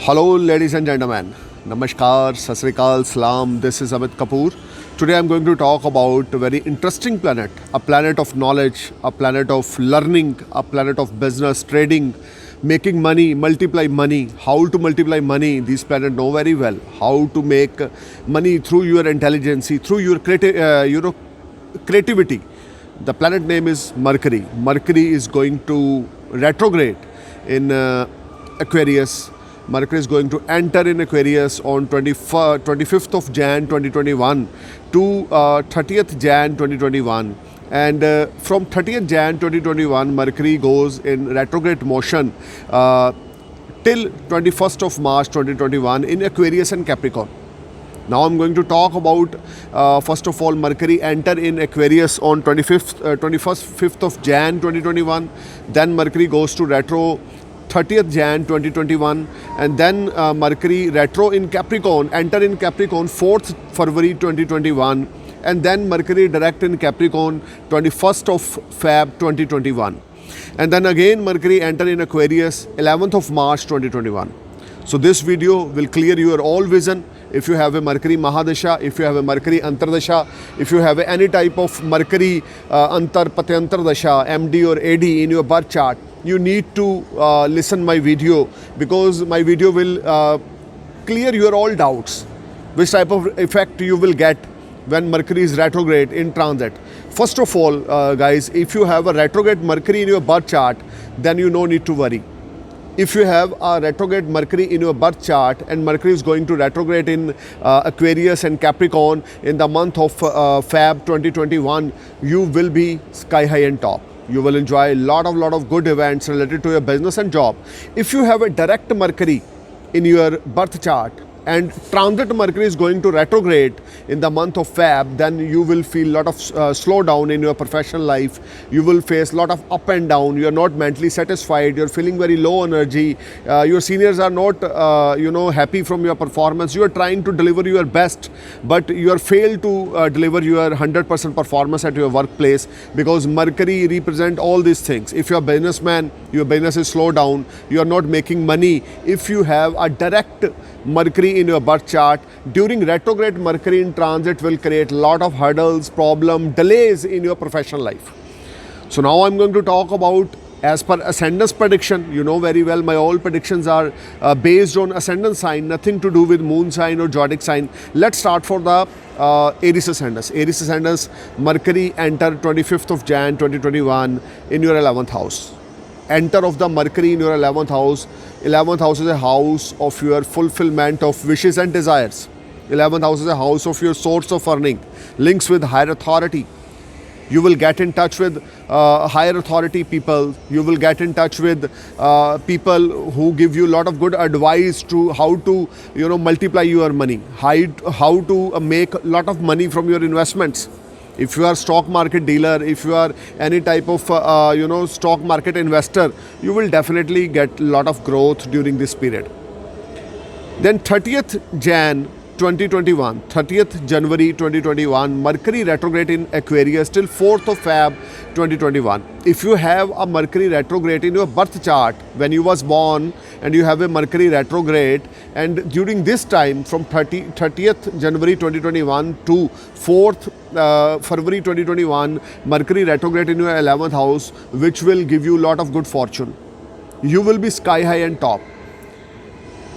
Hello, ladies and gentlemen. Namaskar, Sat Sri Akal, Salam. This is Amit Kapoor. Today I'm going to talk about a very interesting planet, a planet of knowledge, a planet of learning, a planet of business, trading, making money, multiply money, how to multiply money. These planets know very well how to make money through your intelligence, through your creativity. The planet name is Mercury. Mercury is going to retrograde in Aquarius. Mercury is going to enter in Aquarius on 25th of Jan 2021 to 30th Jan 2021. And from 30th Jan 2021, Mercury goes in retrograde motion till 21st of March 2021 in Aquarius and Capricorn. Now I'm going to talk about first of all Mercury enter in Aquarius on 5th of Jan 2021. Then Mercury goes to retro 30th Jan 2021, and then Mercury retro in Capricorn, enter in Capricorn 4th February 2021, and then Mercury direct in Capricorn 21st of Feb 2021, and then again Mercury enter in Aquarius 11th of March 2021. So this video will clear your all vision. If you have a Mercury Mahadasha, if you have a Mercury Antardasha, if you have any type of Mercury Antar Patyantar Dasha, MD or AD in your birth chart, you need to listen my video, because my video will clear your all doubts. Which type of effect you will get when Mercury is retrograde in transit. First of all, guys, if you have a retrograde Mercury in your birth chart, then you no need to worry. If you have a retrograde Mercury in your birth chart and Mercury is going to retrograde in Aquarius and Capricorn in the month of Feb 2021, you will be sky high and top. You will enjoy a lot of good events related to your business and job. If you have a direct Mercury in your birth chart and transit Mercury is going to retrograde in the month of Feb, then you will feel a lot of slowdown in your professional life. You will face a lot of up and down. You are not mentally satisfied. You are feeling very low energy. Your seniors are not happy from your performance. You are trying to deliver your best, but you are failed to deliver your 100% performance at your workplace, because Mercury represent all these things. If you are a businessman, your business is slowed down. You are not making money. If you have a direct Mercury in your birth chart, during retrograde Mercury in transit will create a lot of hurdles, problem, delays in your professional life. So now I'm going to talk about as per ascendance prediction. You know very well my all predictions are based on ascendant sign, nothing to do with moon sign or zodiac sign. Let's start for the Aries ascendants. Aries ascendants, Mercury enter 25th of Jan 2021 in your 11th house. Enter of the Mercury in your 11th house. 11th house is a house of your fulfillment of wishes and desires. 11th house is a house of your source of earning, links with higher authority. You will get in touch with higher authority people. You will get in touch with people who give you a lot of good advice to how to multiply your money, how to make a lot of money from your investments. If you are stock market dealer, if you are any type of stock market investor, you will definitely get a lot of growth during this period. Then 30th Jan 2021, 30th January 2021, Mercury retrograde in Aquarius till 4th of Feb 2021. If you have a Mercury retrograde in your birth chart when you was born and you have a Mercury retrograde, and during this time from 30th January 2021 to 4th February 2021, Mercury retrograde in your 11th house, which will give you a lot of good fortune. You will be sky high and top.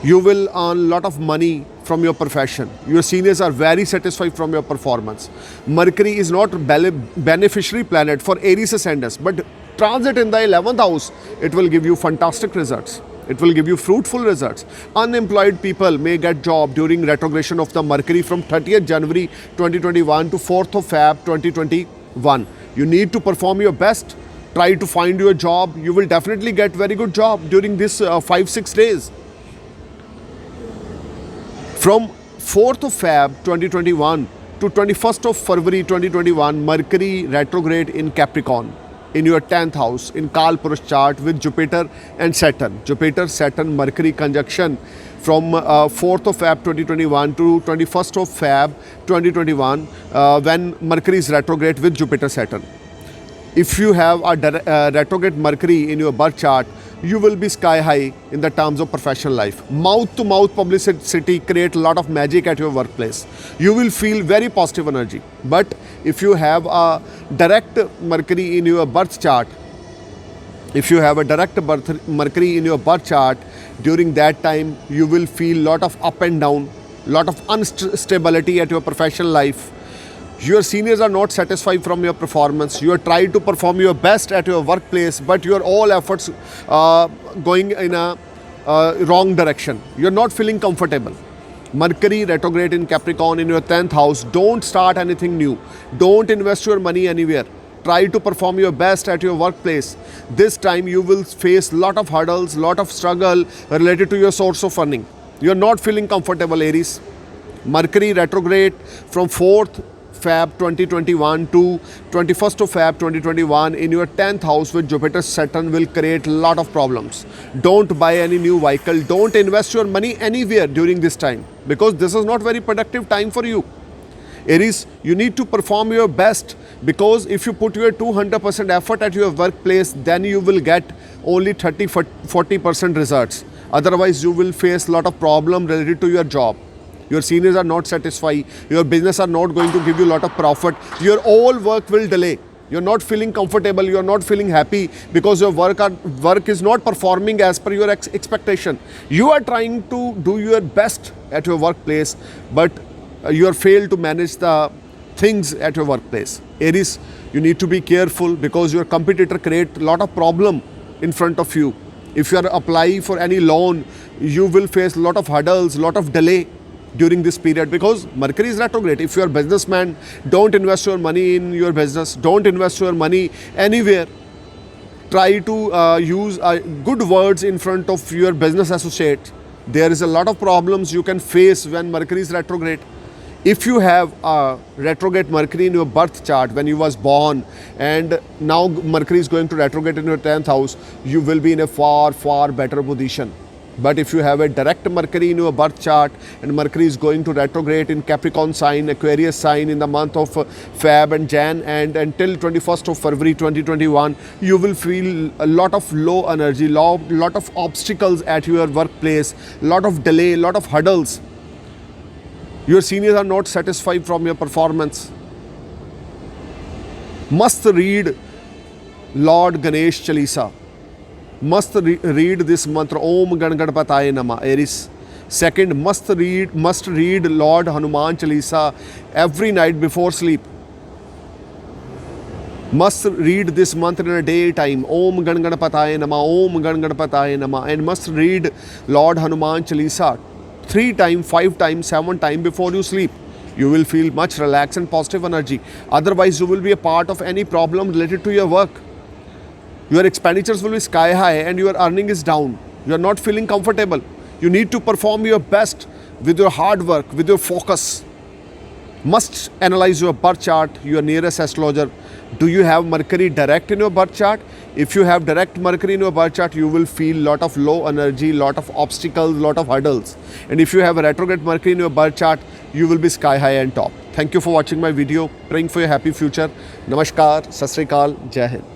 You will earn a lot of money from your profession. Your seniors are very satisfied from your performance. Mercury is not beneficiary planet for Aries ascendants, but transit in the 11th house, it will give you fantastic results. It will give you fruitful results. Unemployed people may get job during retrogression of the Mercury from 30th January 2021 to 4th of Feb 2021. You need to perform your best. Try to find your job. You will definitely get very good job during this 5-6 days. From 4th of Feb 2021 to 21st of February 2021, Mercury retrograde in Capricorn in your 10th house in Kal Purush chart with Jupiter and Saturn. Jupiter, Saturn, Mercury conjunction from 4th of Feb 2021 to 21st of Feb 2021 when Mercury is retrograde with Jupiter, Saturn. If you have a retrograde Mercury in your birth chart, you will be sky high in the terms of professional life. Mouth to mouth publicity create a lot of magic at your workplace. You will feel very positive energy. But if you have a direct Mercury in your birth chart, Mercury in your birth chart, during that time you will feel lot of up and down, lot of instability at your professional life. Your seniors are not satisfied from your performance. You are trying to perform your best at your workplace, but your all efforts going in a wrong direction. You are not feeling comfortable. Mercury retrograde in Capricorn in your 10th house. Don't start anything new. Don't invest your money anywhere. Try to perform your best at your workplace. This time you will face lot of hurdles, lot of struggle related to your source of earning. You are not feeling comfortable, Aries. Mercury retrograde from 4th Feb 2021 to 21st of Feb 2021 in your 10th house with Jupiter Saturn will create a lot of problems. Don't buy any new vehicle. Don't invest your money anywhere during this time because this is not very productive time for you. Aries, you need to perform your best because if you put your 200% effort at your workplace, then you will get only 30-40% results. Otherwise, you will face a lot of problem related to your job. Your seniors are not satisfied. Your business are not going to give you a lot of profit. Your all work will delay. You're not feeling comfortable. You're not feeling happy because your work is not performing as per your expectation. You are trying to do your best at your workplace, but you are failed to manage the things at your workplace. Aries, you need to be careful because your competitor create a lot of problem in front of you. If you are applying for any loan, you will face a lot of hurdles, lot of delay during this period because Mercury is retrograde. If you are a businessman, don't invest your money in your business. Don't invest your money anywhere. Try to use good words in front of your business associate. There is a lot of problems you can face when Mercury is retrograde. If you have a retrograde Mercury in your birth chart when you was born and now Mercury is going to retrograde in your 10th house, you will be in a far better position. But if you have a direct Mercury in your birth chart and Mercury is going to retrograde in Capricorn sign, Aquarius sign in the month of Feb and Jan and until 21st of February 2021, you will feel a lot of low energy, lot of obstacles at your workplace, lot of delay, lot of hurdles. Your seniors are not satisfied from your performance. Must read Lord Ganesh Chalisa. Must read this mantra Om Gangadpataye Namah, Aries. Second, must read Lord Hanuman Chalisa every night before sleep. Must read this mantra in a daytime Om Gangadpataye Namah, Om Gangadpataye Namah, and must read Lord Hanuman Chalisa 3 times, 5 times, 7 times before you sleep. You will feel much relaxed and positive energy. Otherwise, you will be a part of any problem related to your work. Your expenditures will be sky high and your earning is down. You are not feeling comfortable. You need to perform your best with your hard work, with your focus. Must analyze your birth chart, your nearest astrologer. Do you have Mercury direct in your birth chart? If you have direct Mercury in your birth chart, you will feel lot of low energy, lot of obstacles, lot of hurdles. And if you have a retrograde Mercury in your birth chart, you will be sky high and top. Thank you for watching my video. Praying for your happy future. Namaskar, Sat Sri Akal, Jai Hind.